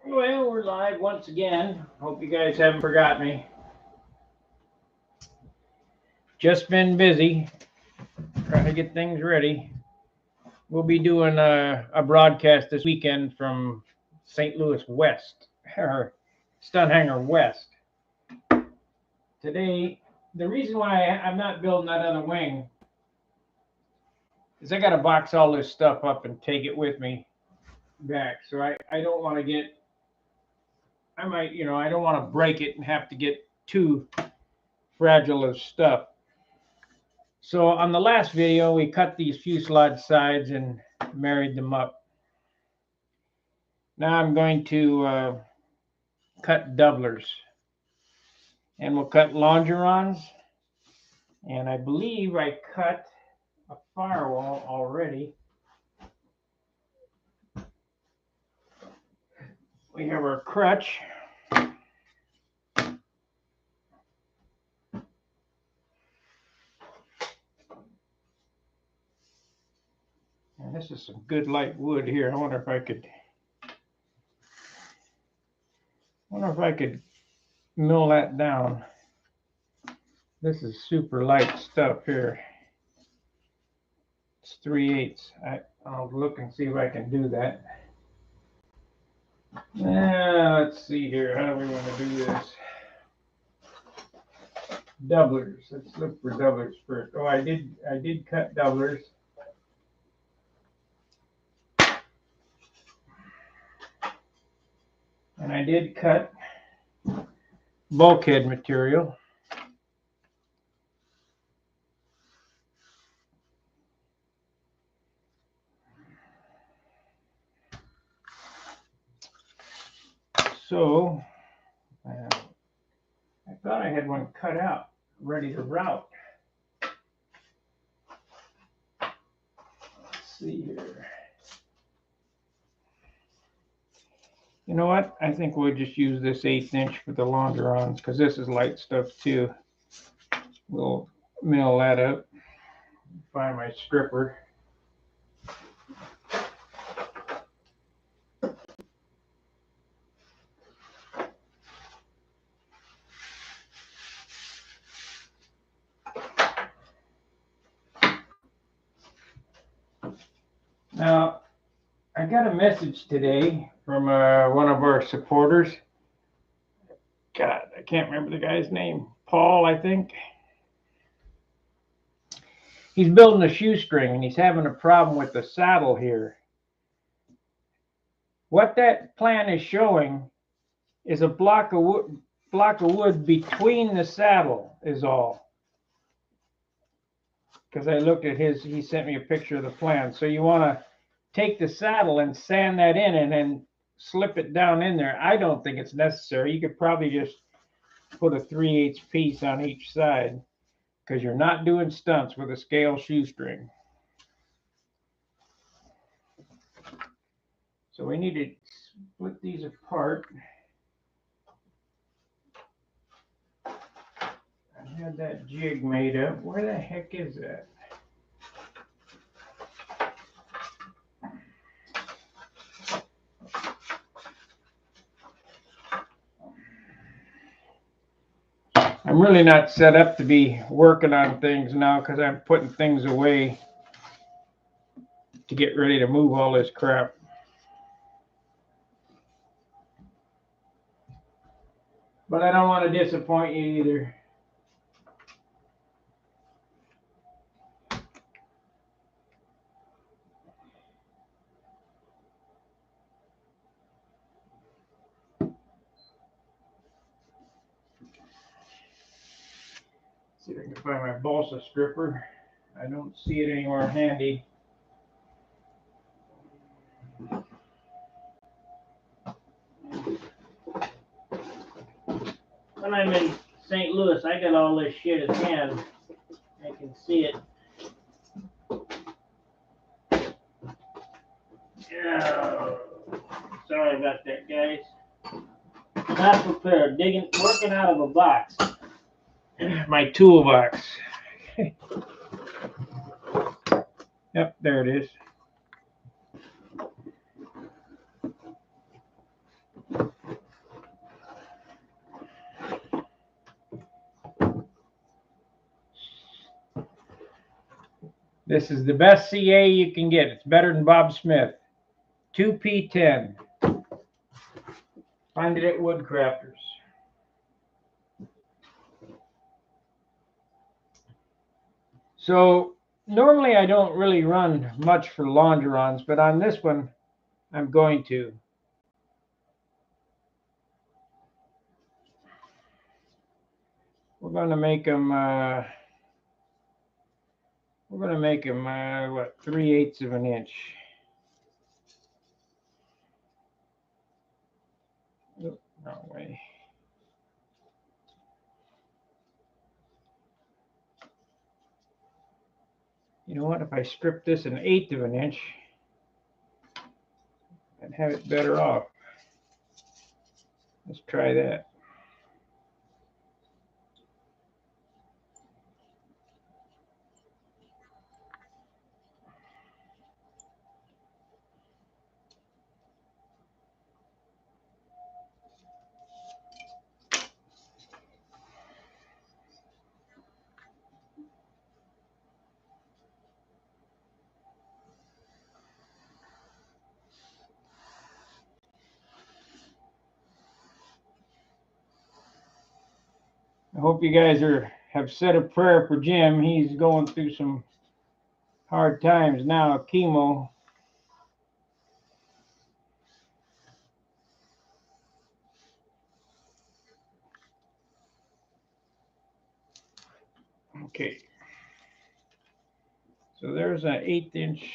Well, we're live once again. Hope you guys haven't forgot me. Just been busy trying to get things ready. We'll be doing a broadcast this weekend from St. Louis West, or Stunt Hangar West. Today, the reason why I'm not building that other wing is I got to box all this stuff up and take it with me back. So I don't want to get, I don't want to break it and have to get too fragile of stuff. So on the last video, we cut these fuselage sides and married them up. Now I'm going to cut doublers. And we'll cut longerons. And I believe I cut a firewall already. We have our crutch. And this is some good light wood here. I wonder if I could mill that down. This is super light stuff here. It's 3/8. I'll look and see if I can do that. Let's see here. How do we want to do this? Doublers. Let's look for doublers first. Oh, I did cut doublers. And I did cut bulkhead material. So I thought I had one cut out, ready to route. Let's see here. You know what? I think we'll just use this 1/8 inch for the longerons because this is light stuff too. We'll mill that up. Find my stripper. Now, I got a message today from one of our supporters. God, I can't remember the guy's name. Paul, I think. He's building a shoestring and he's having a problem with the saddle here. What that plan is showing is a block of wood between the saddle is all. Because I looked at he sent me a picture of the plan. So you want to take the saddle and sand that in and then slip it down in there. I don't think it's necessary. You could probably just put a 3/8 piece on each side because you're not doing stunts with a scale shoestring. So we need to split these apart. I had that jig made up. Where the heck is that? I'm really not set up to be working on things now because I'm putting things away to get ready to move all this crap. But I don't want to disappoint you either. See if I can find my balsa stripper. I don't see it anywhere handy. When I'm in St. Louis, I got all this shit at hand. I can see it. Oh, sorry about that, guys. Not prepared. Working out of a box. My toolbox. Yep, there it is. This is the best CA you can get. It's better than Bob Smith. 2P10. Find it at Woodcrafters. So normally I don't really run much for longerons, but on this one I'm going to. We're going to make them. We're going to make them what, 3/8 of an inch. Oh, wrong way. You know what? If I strip this 1/8 of an inch, I'd have it better off. Let's try that. I hope you guys have said a prayer for Jim. He's going through some hard times now, chemo. Okay. So there's an 1/8 inch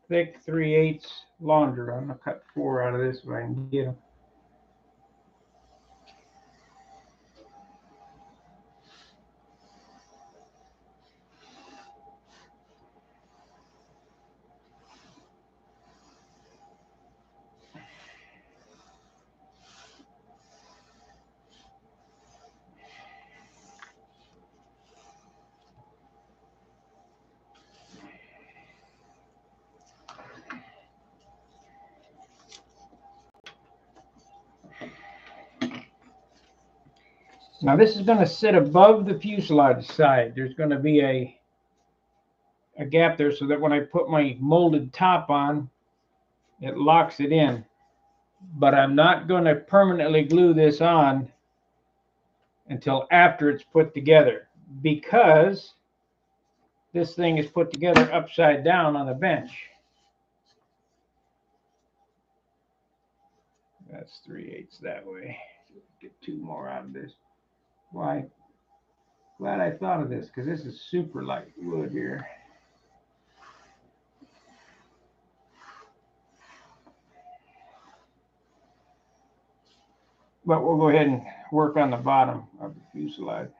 thick 3/8 launder. I'm gonna cut 4 out of this if I can get them. Now this is going to sit above the fuselage side. There's going to be a gap there so that when I put my molded top on, it locks it in. But I'm not going to permanently glue this on until after it's put together, because this thing is put together upside down on a bench. That's 3/8 that way. Get 2 more out of this. Why? Glad I thought of this, because this is super light wood here. But we'll go ahead and work on the bottom of the fuselage.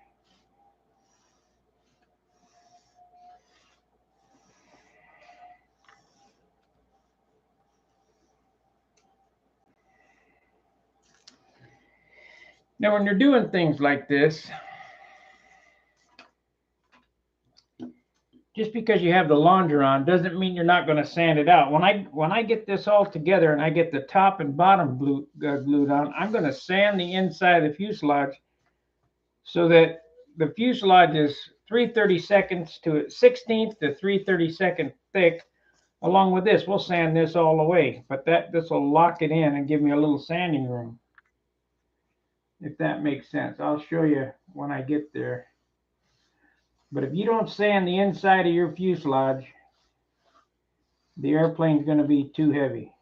Now, when you're doing things like this, just because you have the launder on doesn't mean you're not going to sand it out. When I get this all together and I get the top and bottom glued on, I'm going to sand the inside of the fuselage so that the fuselage is 3/32 to 1/16 to 3/32 thick. Along with this, we'll sand this all the way, but this will lock it in and give me a little sanding room, if that makes sense. I'll show you when I get there. But if you don't sand the inside of your fuselage, the airplane's going to be too heavy.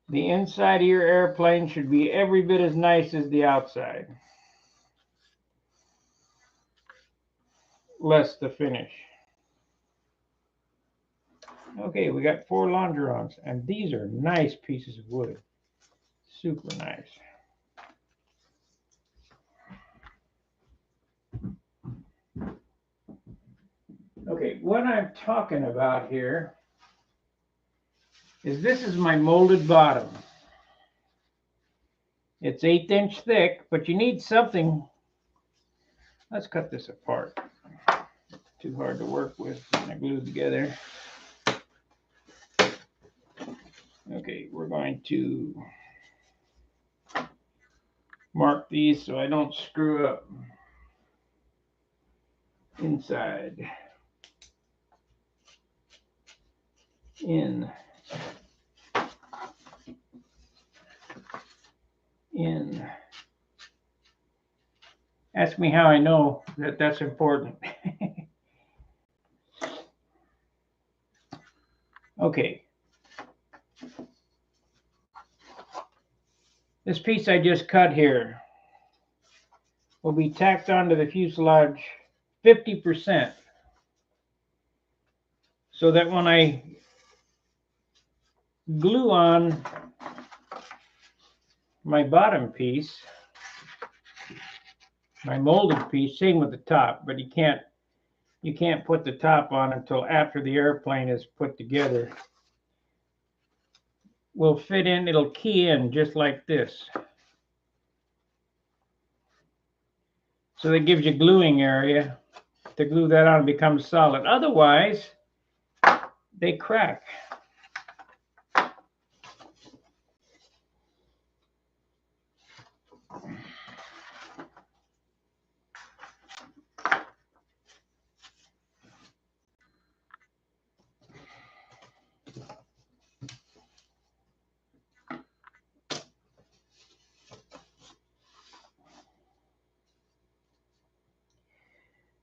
The inside of your airplane should be every bit as nice as the outside, less the finish. Okay, we got 4 longerons, and these are nice pieces of wood. Super nice. Okay, what I'm talking about here is this is my molded bottom. It's 1/8 inch thick, but you need something. Let's cut this apart. Too hard to work with when I glued together. Okay, we're going to mark these so I don't screw up inside. In. Ask me how I know that that's important. Okay. This piece I just cut here will be tacked onto the fuselage 50%, so that when I glue on my bottom piece, my molded piece, same with the top, but you can't put the top on until after the airplane is put together. Will fit in, it'll key in just like this. So that gives you gluing area to glue that on and become solid. Otherwise, they crack.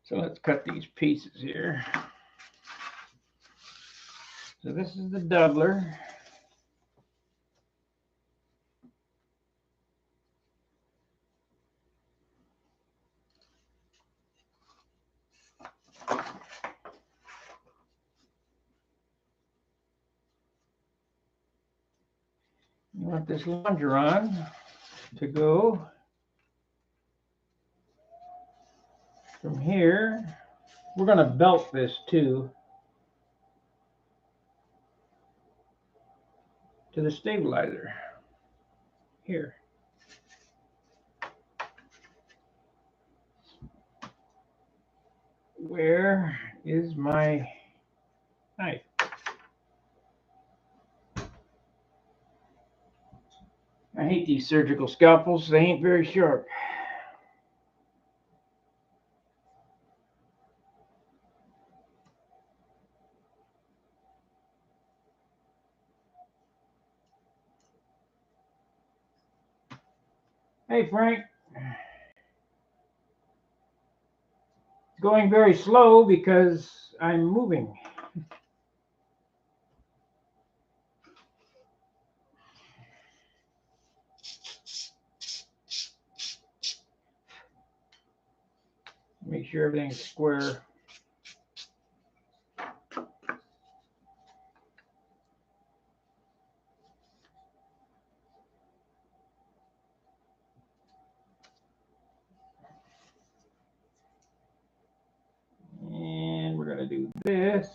So let's cut these pieces here. So this is the doubler. You want this longeron to go from here. We're going to belt this too to the stabilizer here. Where is my knife? I hate these surgical scalpels. They ain't very sharp. Hey, Frank. It's going very slow because I'm moving. Make sure everything's square. And we're going to do this.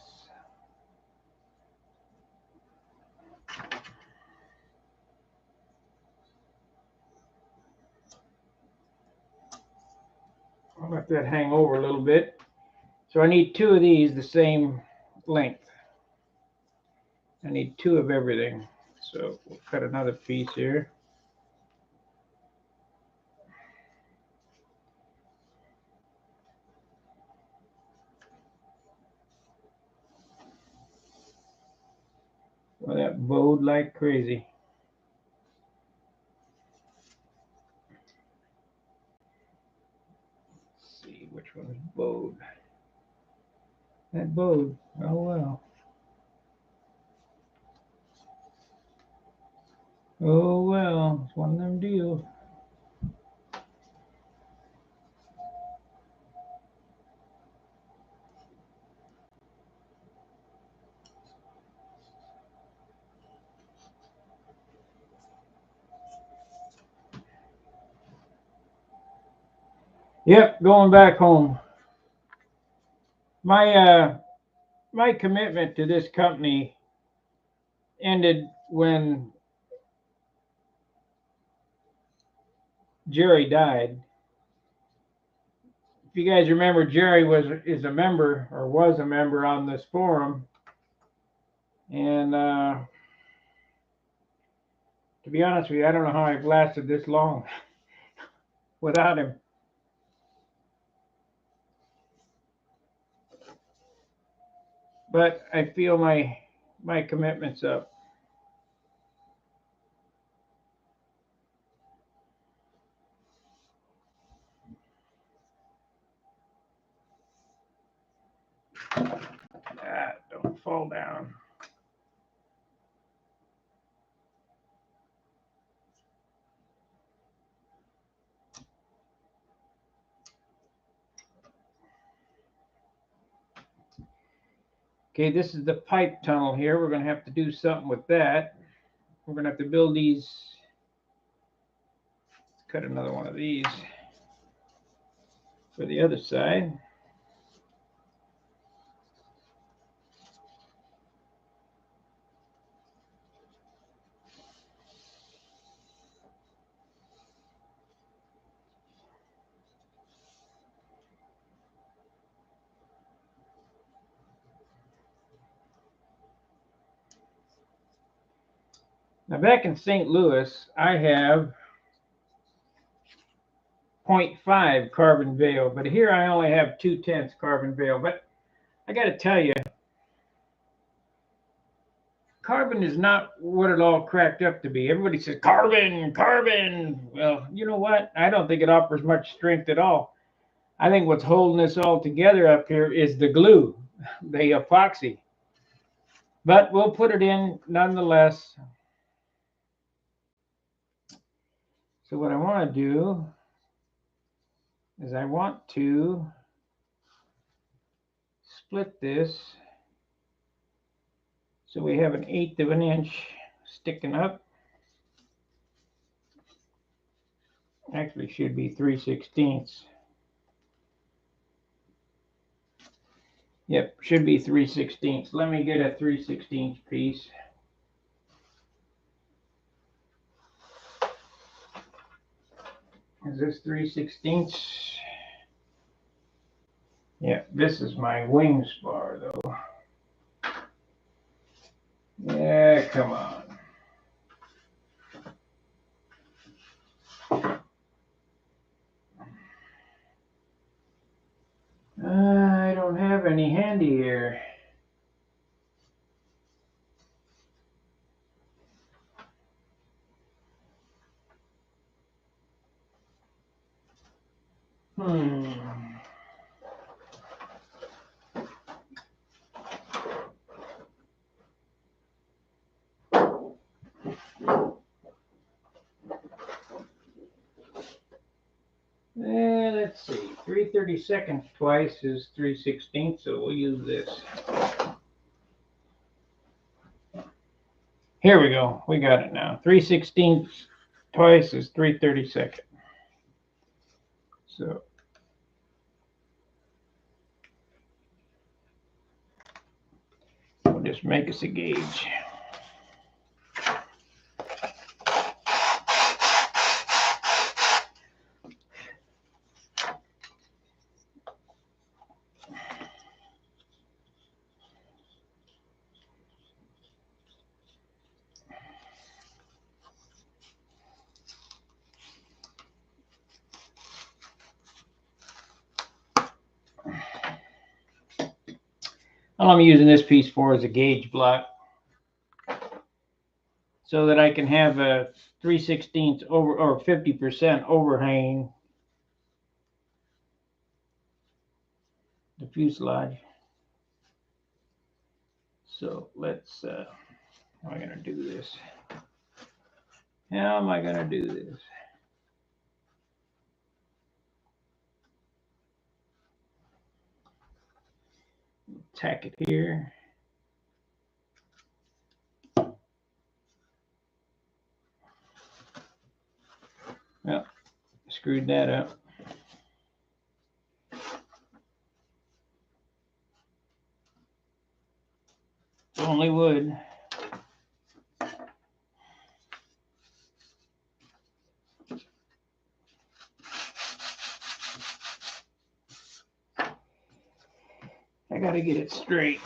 I'll let that hang over a little bit. So I need two of these the same length. I need two of everything. So we'll cut another piece here. Well, that bowed like crazy. Let's see which one is bowed. That bowed. Oh well. Oh well. It's one of them deals. Yep, going back home. My commitment to this company ended when Jerry died. If you guys remember, Jerry is a member or was a member on this forum, and to be honest with you, I don't know how I've lasted this long. without him. But I feel my commitment's up. Ah, don't fall down. Okay, this is the pipe tunnel here. We're going to have to do something with that. We're going to have to build these. Cut another one of these for the other side. Now back in St. Louis, I have 0.5 carbon veil, but here I only have 2/10 carbon veil. But I got to tell you, carbon is not what it all cracked up to be. Everybody says carbon, carbon. Well, you know what? I don't think it offers much strength at all. I think what's holding this all together up here is the glue, the epoxy. But we'll put it in nonetheless. So what I want to do is I want to split this so we have 1/8 of an inch sticking up. Actually should be 3/16. Yep, should be 3/16. Let me get a 3/16 piece. Is this 3/16? Yeah, this is my wing spar though. Yeah, come on. I don't have any handy here. Let's see. 3/32 twice is 3/16, so we'll use this. Here we go. We got it now. 3/16 twice is 3/32. So we'll just make us a gauge. All I'm using this piece for is a gauge block so that I can have a 3/16 over or 50% overhang the fuselage. So let's, how am I going to do this? How am I going to do this? Tack it here. Well, screwed that up. Only wood. I gotta get it straight.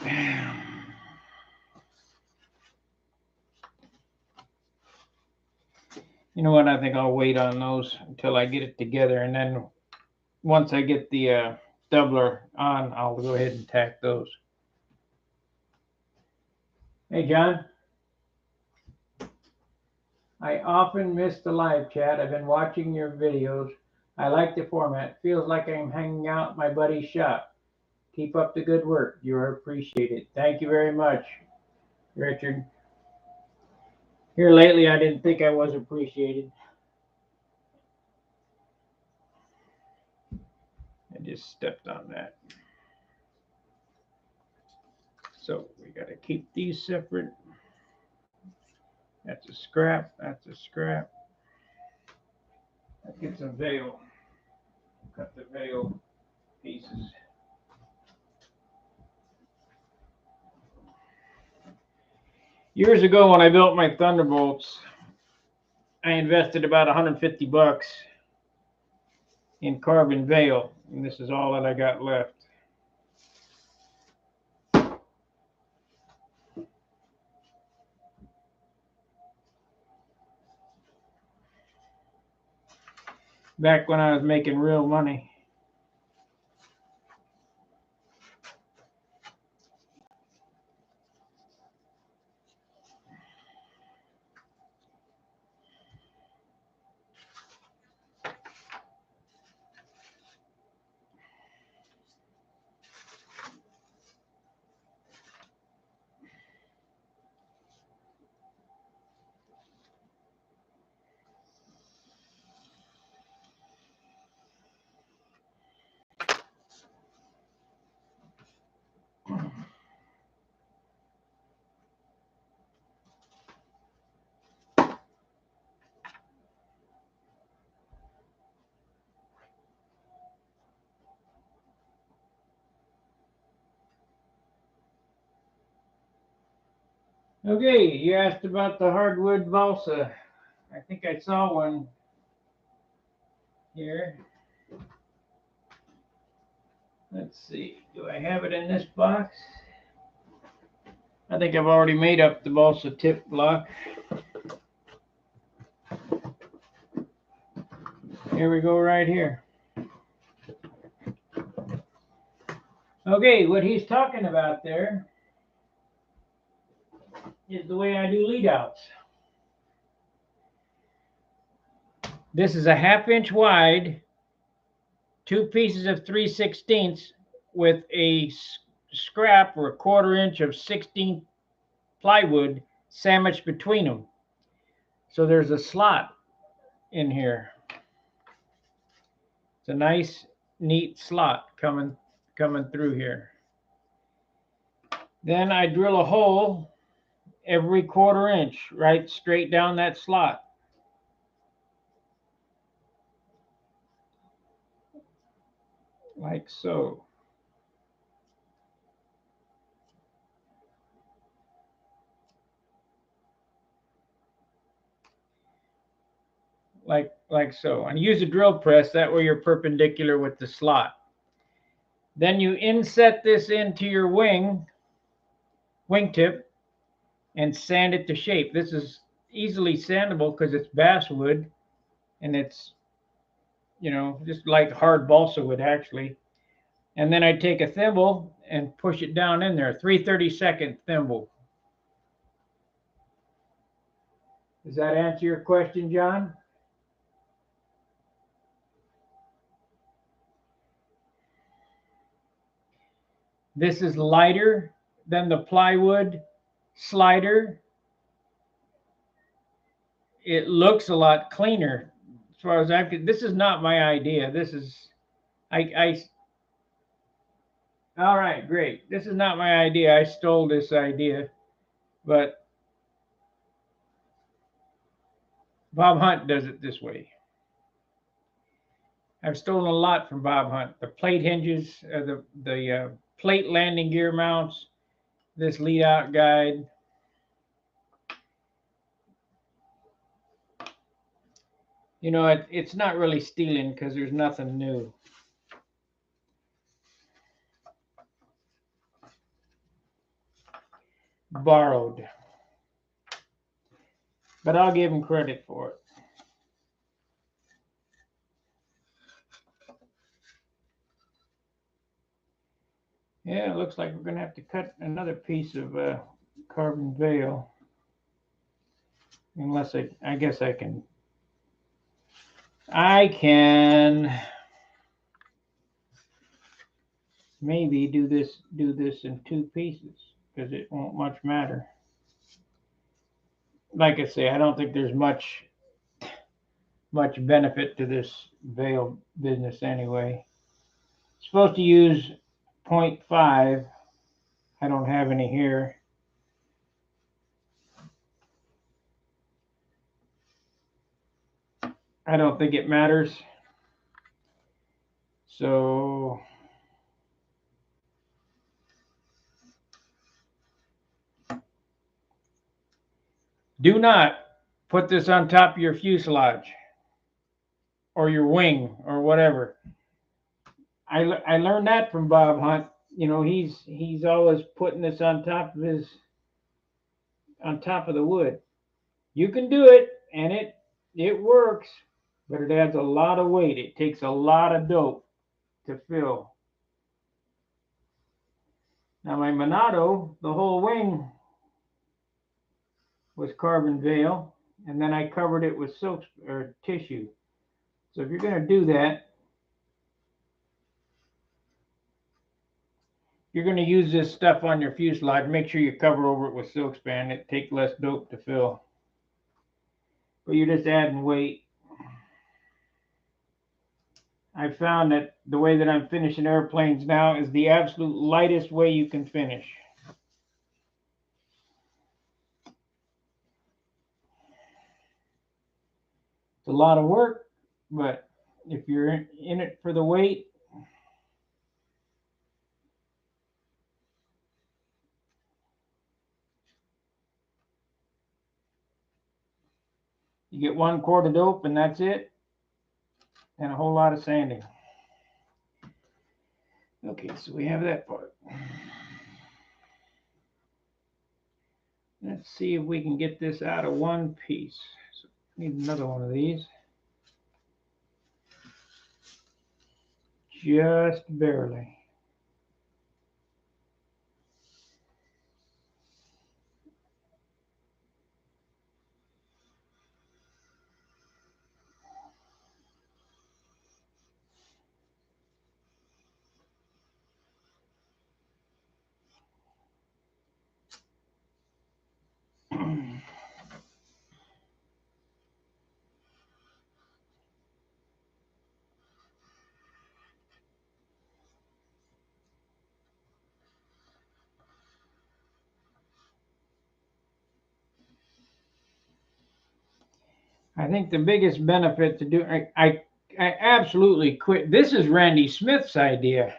You know what? I think I'll wait on those until I get it together, and then once I get the doubler on, I'll go ahead and tack those. Hey, John. I often miss the live chat. I've been watching your videos. I like the format. Feels like I'm hanging out at my buddy's shop. Keep up the good work. You are appreciated. Thank you very much, Richard. Here lately, I didn't think I was appreciated. I just stepped on that. So we got to keep these separate. That's a scrap. That's a scrap. Let's get some veil. Cut the veil pieces. Years ago, when I built my Thunderbolts, I invested about 150 bucks in carbon veil, and this is all that I got left. Back when I was making real money. Okay, you asked about the hardwood balsa. I think I saw one here. Let's see, do I have it in this box? I think I've already made up the balsa tip block. Here we go right here. Okay, what he's talking about there is the way I do lead outs. This is a 1/2 inch wide, 2 pieces of 3/16 with a scrap or a 1/4 inch of 16 plywood sandwiched between them. So there's a slot in here. It's a nice, neat slot coming through here. Then I drill a hole every 1/4 inch right straight down that slot. Like so. Like so. And use a drill press, that way you're perpendicular with the slot. Then you inset this into your wingtip, and sand it to shape. This is easily sandable because it's basswood, and it's, just like hard balsa wood actually. And then I take a thimble and push it down in there, 3/32 thimble. Does that answer your question, John? This is lighter than the plywood slider. It looks a lot cleaner as far as this is not my idea. This is, all right, great. This is not my idea. I stole this idea, but Bob Hunt does it this way. I've stolen a lot from Bob Hunt. The plate hinges, the plate landing gear mounts, this lead out guide. It's not really stealing because there's nothing new. Borrowed. But I'll give him credit for it. Yeah, it looks like we're going to have to cut another piece of carbon veil. Unless I guess I can maybe do this in two pieces because it won't much matter. Like I say, I don't think there's much benefit to this veil business anyway. Supposed to use 0.5. I don't have any here. I don't think it matters. So do not put this on top of your fuselage or your wing or whatever. I learned that from Bob Hunt. You know, he's always putting this on top of the wood. You can do it, and it works, but it adds a lot of weight. It takes a lot of dope to fill. Now my Monado, the whole wing was carbon veil, and then I covered it with silk or tissue. So if you're going to do that, you're going to use this stuff on your fuselage. Make sure you cover over it with silk span. It takes less dope to fill. But you're just adding weight. I found that the way that I'm finishing airplanes now is the absolute lightest way you can finish. It's a lot of work, but if you're in it for the weight, you get 1 quart of dope and that's it, and a whole lot of sanding. Okay, so we have that part. Let's see if we can get this out of one piece. So need another one of these. Just barely. I think the biggest benefit to do, I absolutely quit. This is Randy Smith's idea.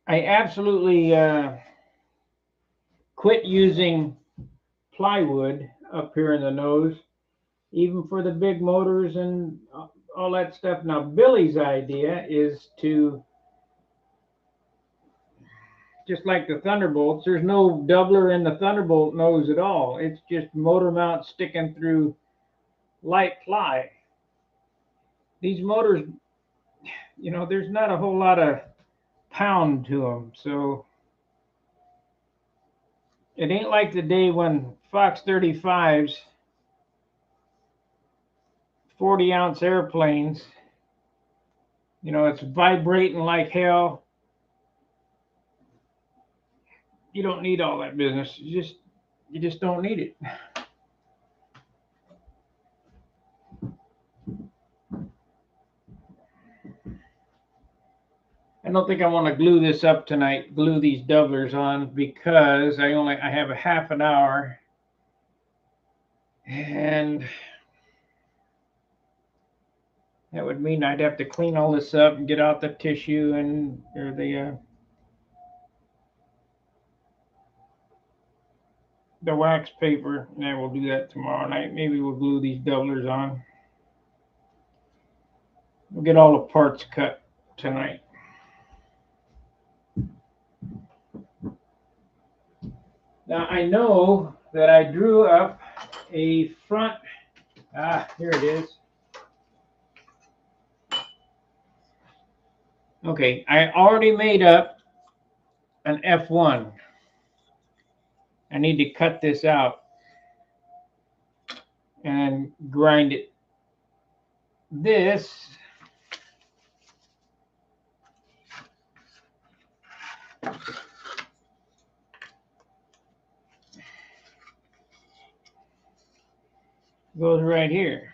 I absolutely quit using plywood up here in the nose, even for the big motors and all that stuff. Now, Billy's idea is to, just like the Thunderbolts, there's no doubler in the Thunderbolt nose at all. It's just motor mount sticking through light ply. These motors, you know, there's not a whole lot of pound to them. So it ain't like the day when Fox 35s, 40-ounce airplanes, you know, it's vibrating like hell. You don't need all that business. You just don't need it. I don't think I want to glue this up tonight, glue these doublers on, because I have a half an hour, and that would mean I'd have to clean all this up and get out the tissue and or the wax paper. And we'll do that tomorrow night. Maybe we'll glue these doublers on. We'll get all the parts cut tonight. Now I know that I drew up a front, here it is. Okay, I already made up an F1. I need to cut this out and grind it. This goes right here.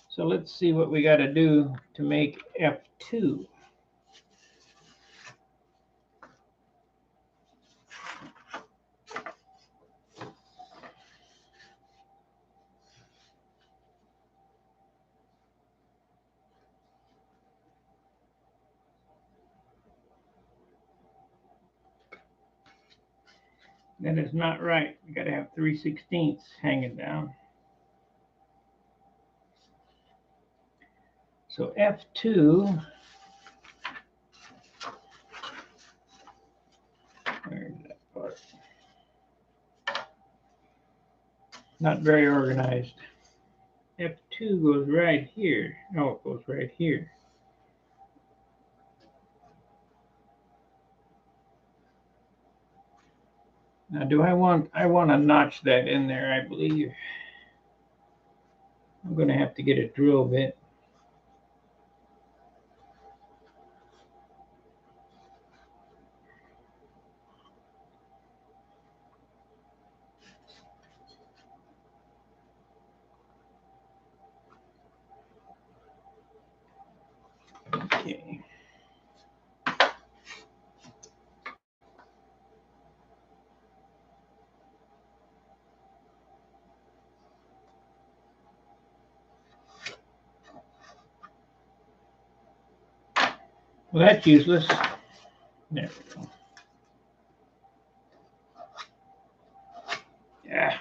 So let's see what we got to do to make F2. That is not right. We got to have 3/16 hanging down. So F2, where's that part? Not very organized. F2 goes right here. No, it goes right here. Now, I want to notch that in there, I believe. I'm going to have to get a drill bit. Okay. Well, that's useless. There we go. Yeah.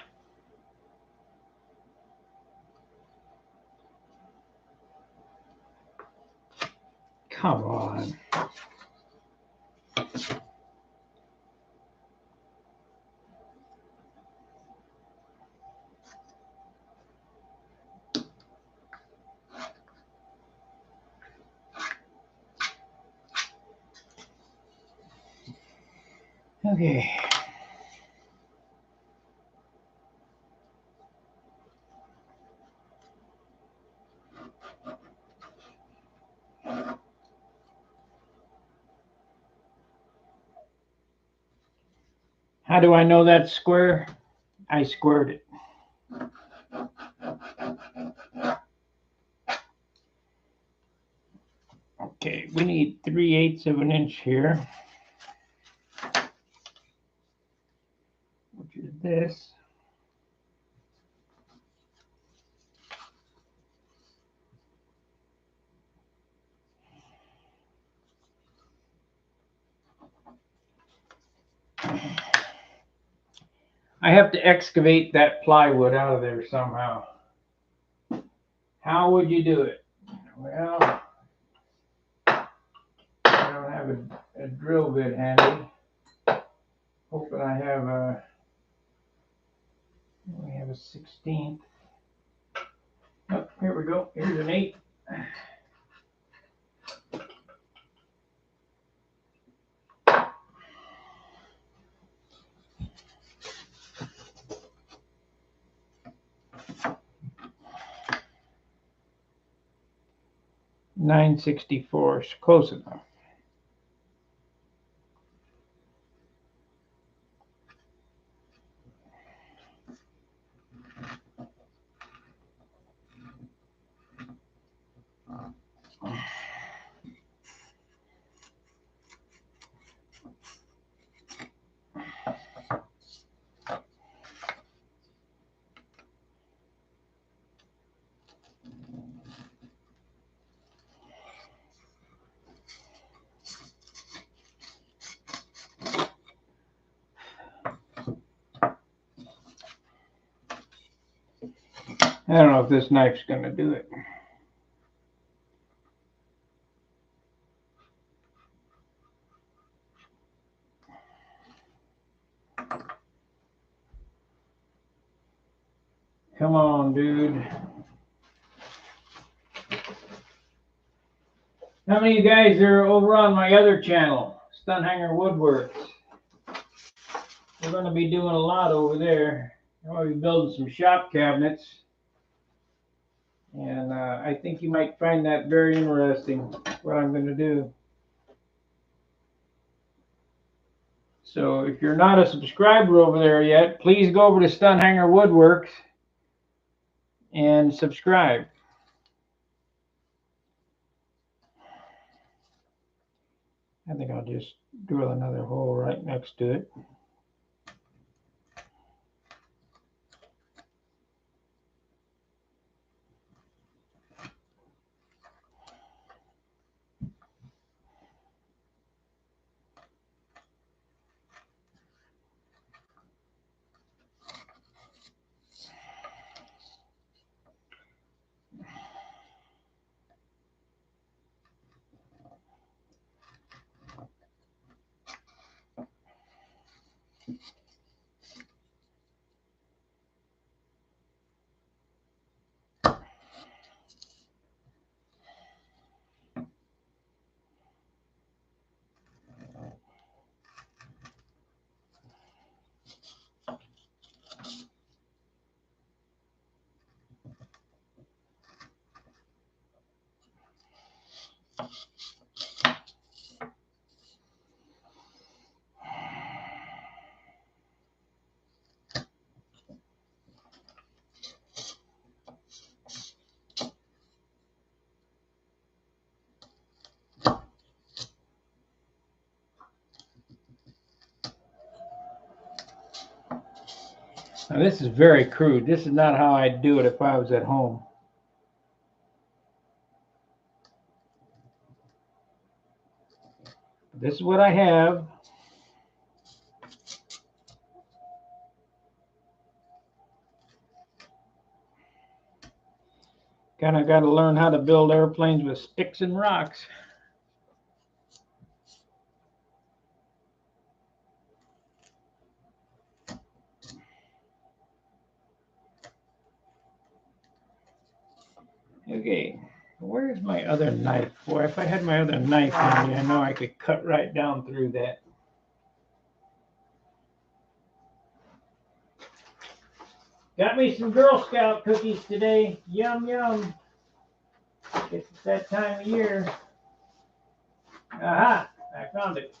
Come on. Okay. How do I know that's square? I squared it. Okay, we need 3/8 of an inch here, which is this. I have to excavate that plywood out of there somehow. How would you do it? Well, I don't have a drill bit handy. Hoping I have we have a 16th. Oh, here we go. Here's an 8. 9/64 is close enough. I don't know if this knife's going to do it. Come on, dude. How many of you guys are over on my other channel, Stunt Hanger Woodworks? We're going to be doing a lot over there. I'm going to be building some shop cabinets. And I think you might find that very interesting, what I'm going to do. So if you're not a subscriber over there yet, please go over to Stunt Hanger Woodworks and subscribe. I think I'll just drill another hole right next to it. Now this is very crude. This is not how I'd do it if I was at home. This is what I have. Kind of got to learn how to build airplanes with sticks and rocks. Okay, where's my other knife? Boy, if I had my other knife handy, I know I could cut right down through that. Got me some Girl Scout cookies today. Yum, yum. Guess it's that time of year. Aha, I found it.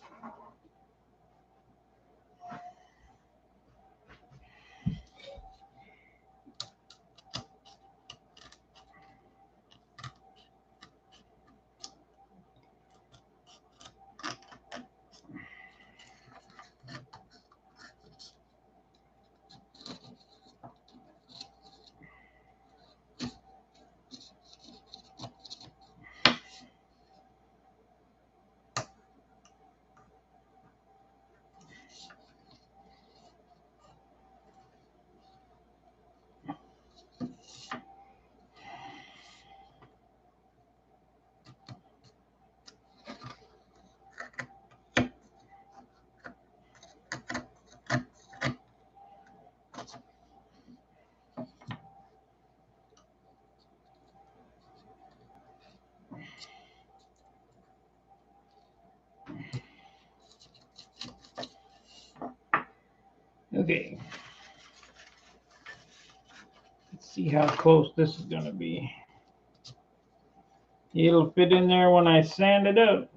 Okay. Let's see how close this is going to be. It'll fit in there when I sand it up.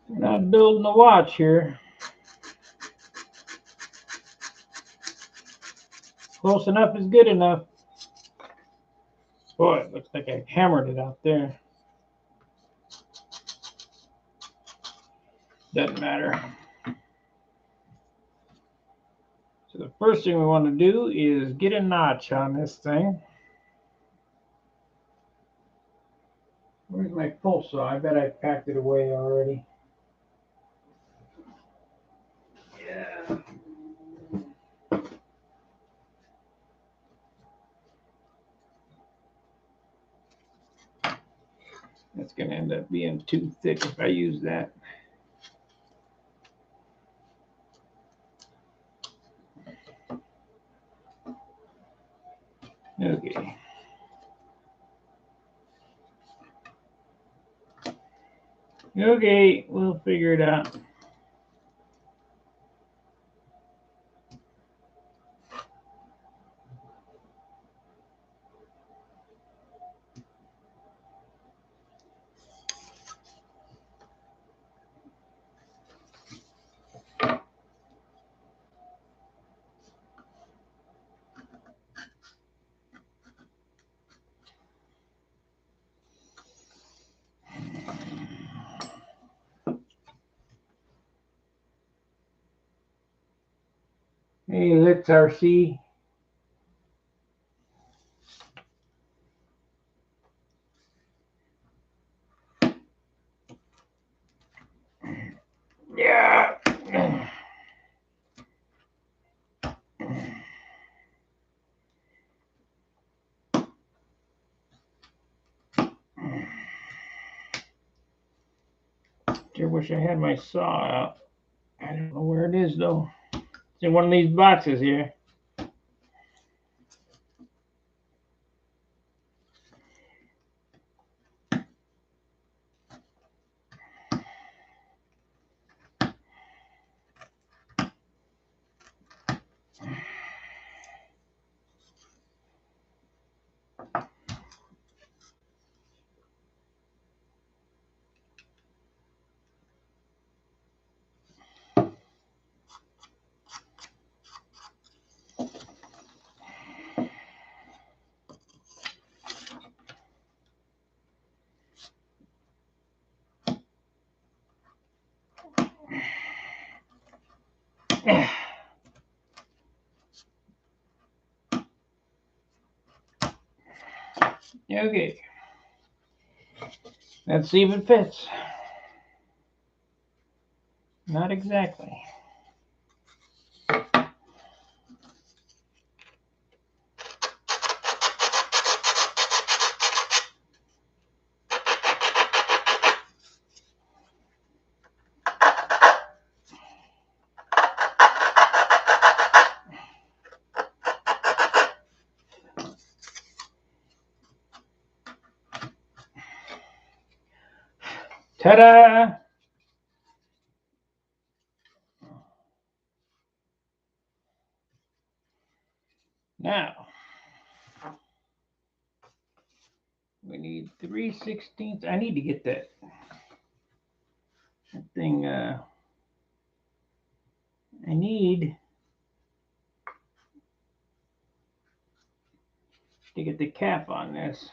We're not building a watch here. Close enough is good enough. Boy, it looks like I hammered it out there. Doesn't matter. So the first thing we want to do is get a notch on this thing. Where's my pulse saw? I bet I packed it away already. Yeah. That's going to end up being too thick if I use that. Okay. Okay, we'll figure it out. Hey, let's RC. Yeah. I wish I had my saw out. I don't know where it is though. It's in one of these boxes here. Okay. Let's see if it fits. Not exactly. Ta-da! Now, we need 3/16. I need to get that thing, I need to get the cap on this.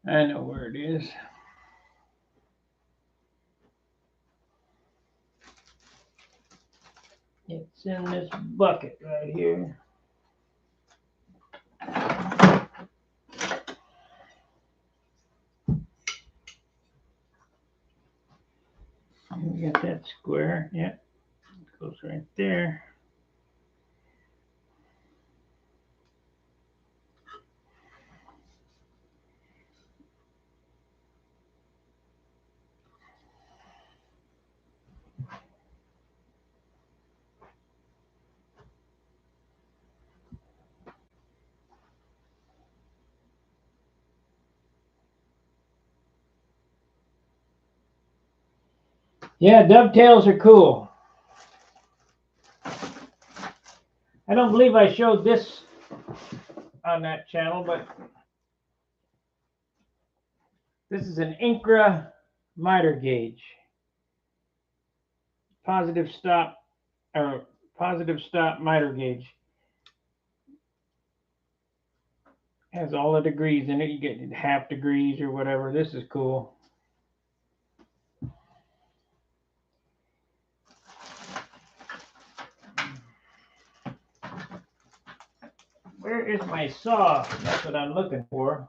I know where it is. It's in this bucket right here. We got that square. Yeah, it goes right there. Yeah, dovetails are cool. I don't believe I showed this on that channel, but this is an Incra miter gauge. Positive stop miter gauge. Has all the degrees in it. You get half degrees or whatever. This is cool. Where is my saw? That's what I'm looking for.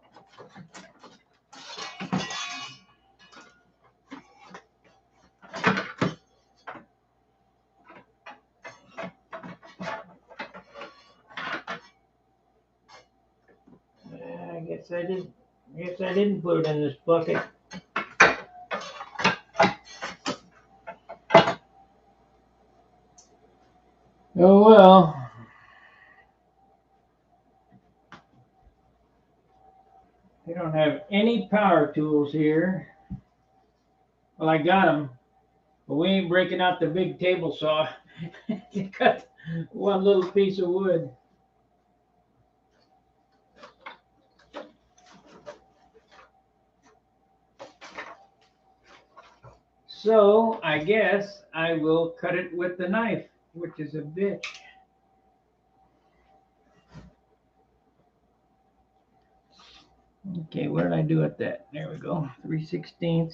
I guess I didn't. I guess I didn't put it in this bucket. Oh well. We don't have any power tools here. Well, I got them, but we ain't breaking out the big table saw to cut one little piece of wood. So I guess I will cut it with the knife, which is a bitch. Okay, where did I do it that? There we go, 3/16.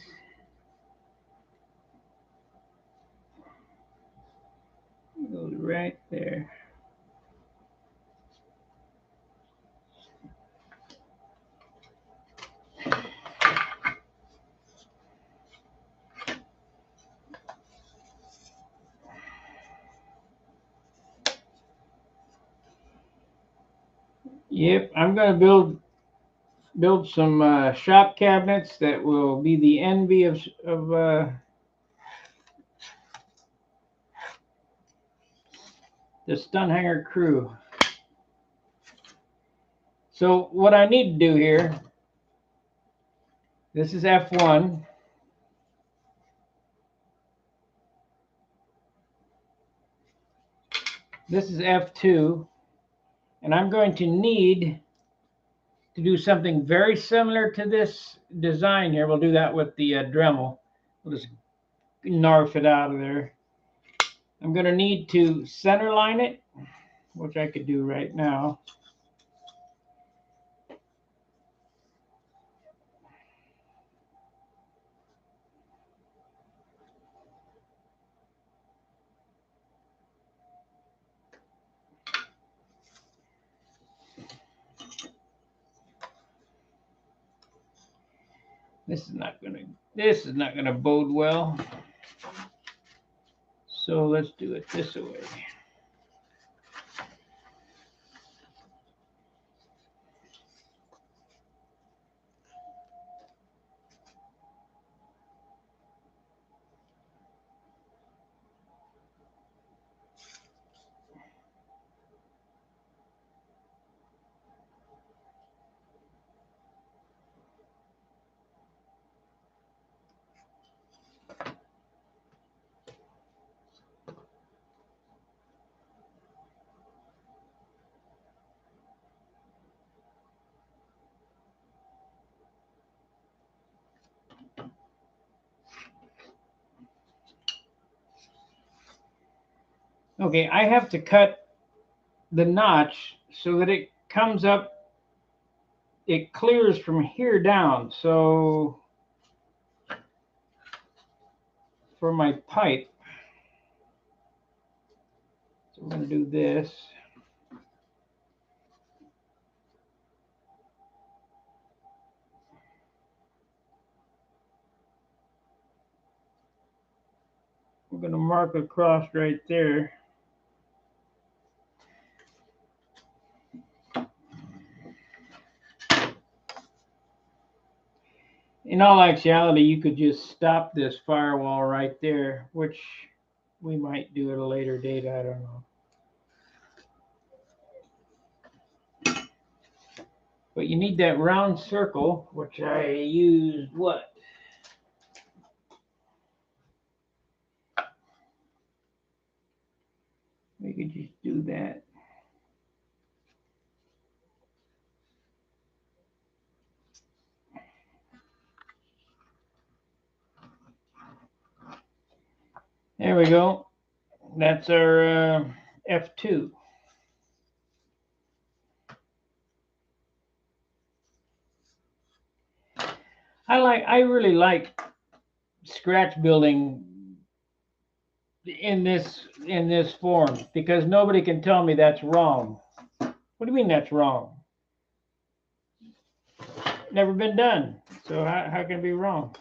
Goes right there. Yep, I'm gonna build some shop cabinets that will be the envy of the stunt hanger crew. So what I need to do here, this is F1. This is F2. And I'm going to need to do something very similar to this design here. We'll do that with the Dremel. We'll just narf it out of there. I'm going to need to center line it, which I could do right now. This is not gonna bode well. So let's do it this way. Okay, I have to cut the notch so that it comes up, it clears from here down. So for my pipe, so I'm going to do this. I'm going to mark across right there. In all actuality, you could just stop this firewall right there, which we might do at a later date. I don't know. But you need that round circle, which I used what? We could just do that. There we go. That's our F2. I really like scratch building in this form because nobody can tell me that's wrong. What do you mean that's wrong? Never been done. So how can it be wrong?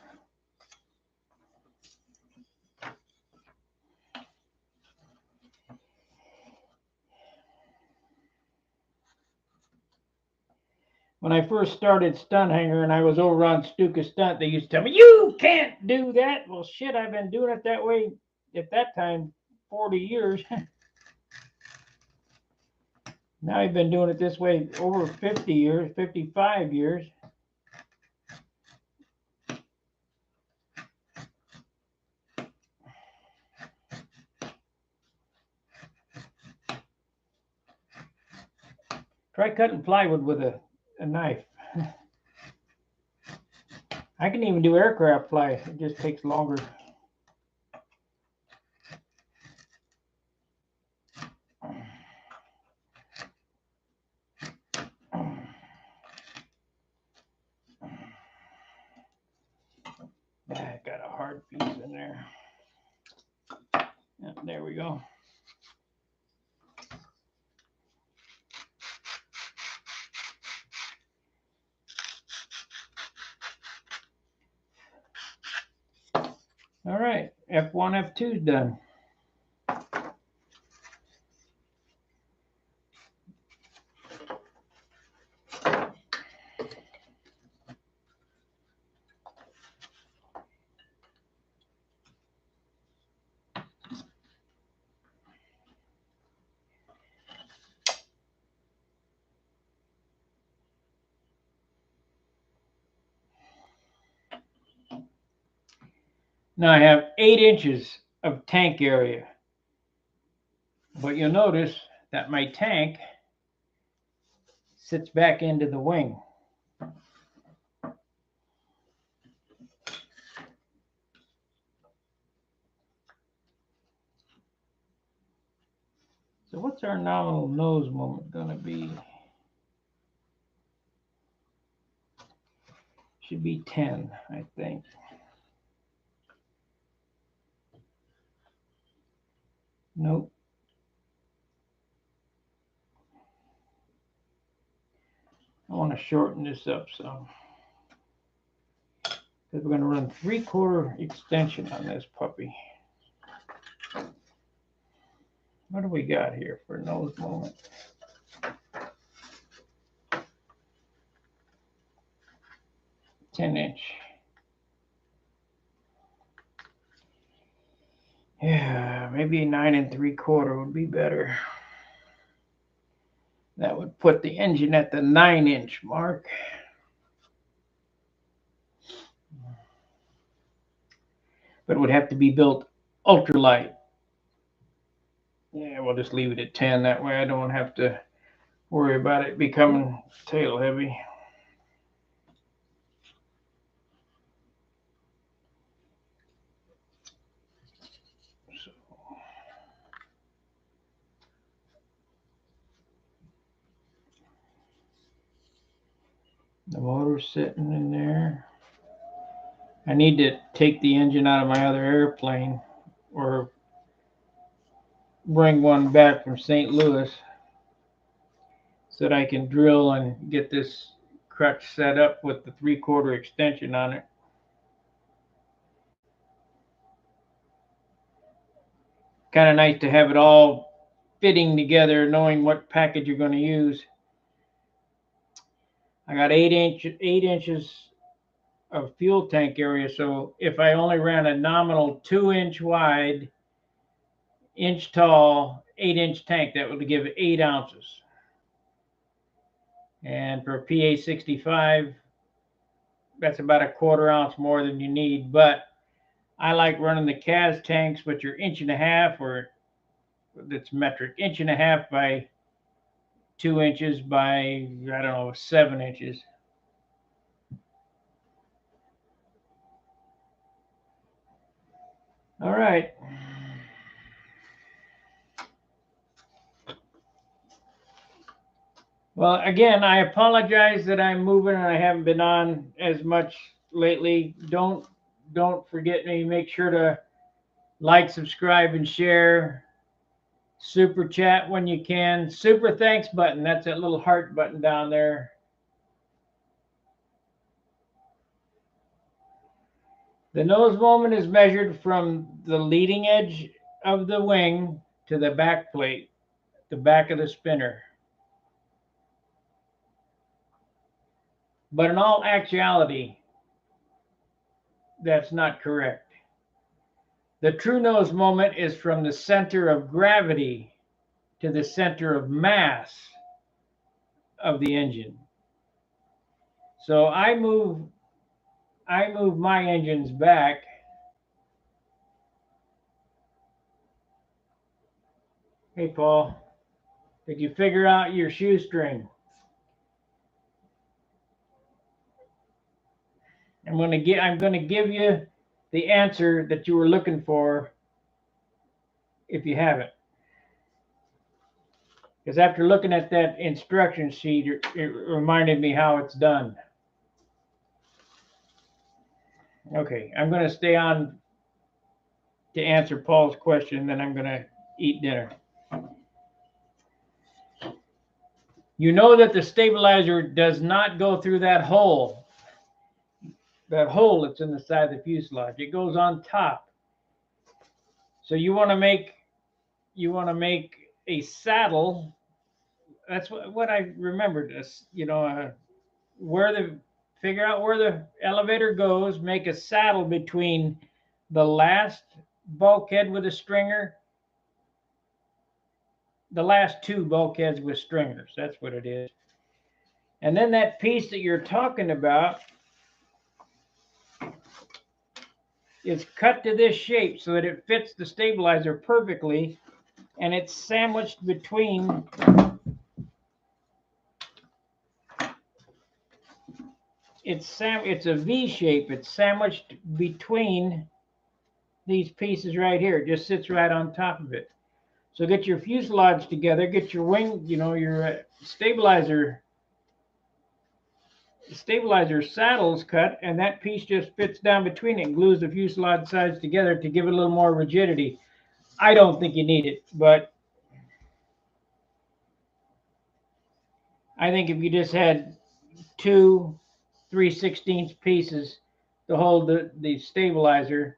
When I first started Stunt Hanger and I was over on Stuka Stunt, they used to tell me, "You can't do that." Well, shit, I've been doing it that way at that time 40 years. Now I've been doing it this way over 50 years, 55 years. Try cutting plywood with a knife. I can even do aircraft ply. It just takes longer. I got a hard piece in there. Yeah, there we go. All right, F1, F2 is done. Now I have 8 inches of tank area. But you'll notice that my tank sits back into the wing. So what's our nominal nose moment going to be? Should be 10, I think. Nope. I want to shorten this up some. Because we're going to run 3/4 extension on this puppy. What do we got here for nose moment? 10 inch. Yeah, maybe 9 3/4 would be better. That would put the engine at the 9-inch mark. But it would have to be built ultralight. Yeah, we'll just leave it at 10. That way I don't have to worry about it becoming tail heavy. So, the motor's sitting in there. I need to take the engine out of my other airplane or bring one back from St. Louis so that I can drill and get this crutch set up with the 3/4 extension on it. Kind of nice to have it all fitting together, knowing what package you're going to use. I got 8 inches of fuel tank area, so if I only ran a nominal 2-inch wide, inch tall, 8-inch tank, that would give 8 ounces. And for PA 65, that's about a 1/4 ounce more than you need. But I like running the CAS tanks, which are 1.5 inches or that's metric, 1.5 by 2 inches by, I don't know, 7 inches. All right. Well, again, I apologize that I'm moving and I haven't been on as much lately. Don't forget me. Make sure to like, subscribe, and share. Super chat when you can. Super thanks button. That's that little heart button down there. The nose moment is measured from the leading edge of the wing to the back plate, the back of the spinner. But in all actuality, that's not correct. The true nose moment is from the center of gravity to the center of mass of the engine. So I move my engines back. Hey Paul, did you figure out your shoestring? I'm going to give you the answer that you were looking for if you haven't. Because after looking at that instruction sheet, it reminded me how it's done. Okay, I'm going to stay on to answer Paul's question, then I'm going to eat dinner. You know that the stabilizer does not go through that hole that's in the side of the fuselage. It goes on top. So you want to make a saddle. That's what I remembered. Figure out where the elevator goes. Make a saddle between the last bulkhead with a stringer, the last two bulkheads with stringers. That's what it is. And then that piece that you're talking about is cut to this shape so that it fits the stabilizer perfectly, and it's sandwiched between it's a V shape. It's sandwiched between these pieces right here. It just sits right on top of it. So get your fuselage together, get your wing, your stabilizer saddles cut, and that piece just fits down between it and glues the fuselage sides together to give it a little more rigidity. I don't think you need it, but I think if you just had 2 3/16 pieces to hold the stabilizer,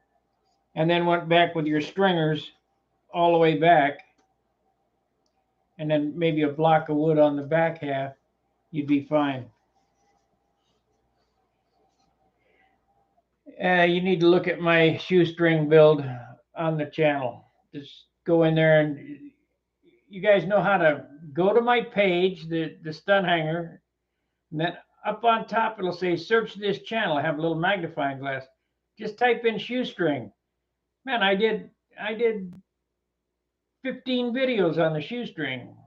and then went back with your stringers all the way back, and then maybe a block of wood on the back half, you'd be fine. You need to look at my shoestring build on the channel. Just go in there, and you guys know how to go to my page, the Stunt Hanger, and then up on top it'll say search this channel. I have a little magnifying glass. Just type in shoestring. Man, I did 15 videos on the shoestring,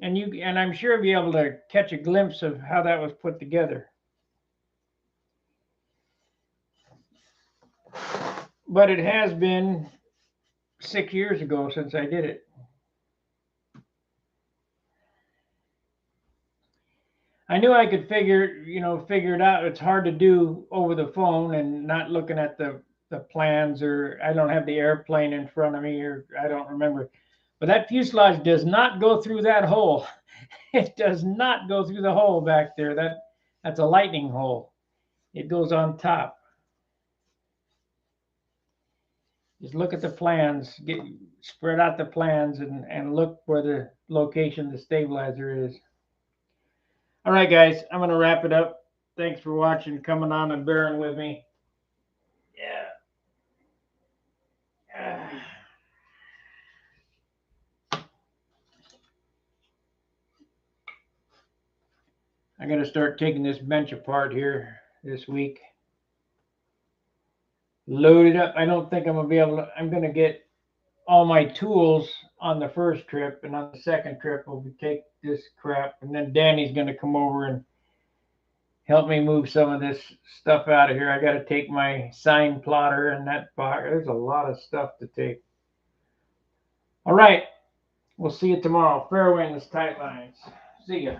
and I'm sure you'll be able to catch a glimpse of how that was put together. But it has been 6 years ago since I did it. I knew I could figure it out. It's hard to do over the phone and not looking at the plans, or I don't have the airplane in front of me, or I don't remember. But that fuselage does not go through that hole. It does not go through the hole back there. That's a lightning hole. It goes on top. Just look at the plans. Spread out the plans and look where the location of the stabilizer is. All right, guys, I'm going to wrap it up. Thanks for watching, coming on and bearing with me. Yeah. I got to start taking this bench apart here this week. Load it up. I don't think I'm going to be able to. I'm going to get all my tools on the first trip, and on the second trip we'll take this crap, and then Danny's going to come over and help me move some of this stuff out of here. I got to take my sign plotter and that box. There's a lot of stuff to take. All right. We'll see you tomorrow. Fair winds, tight lines. See ya.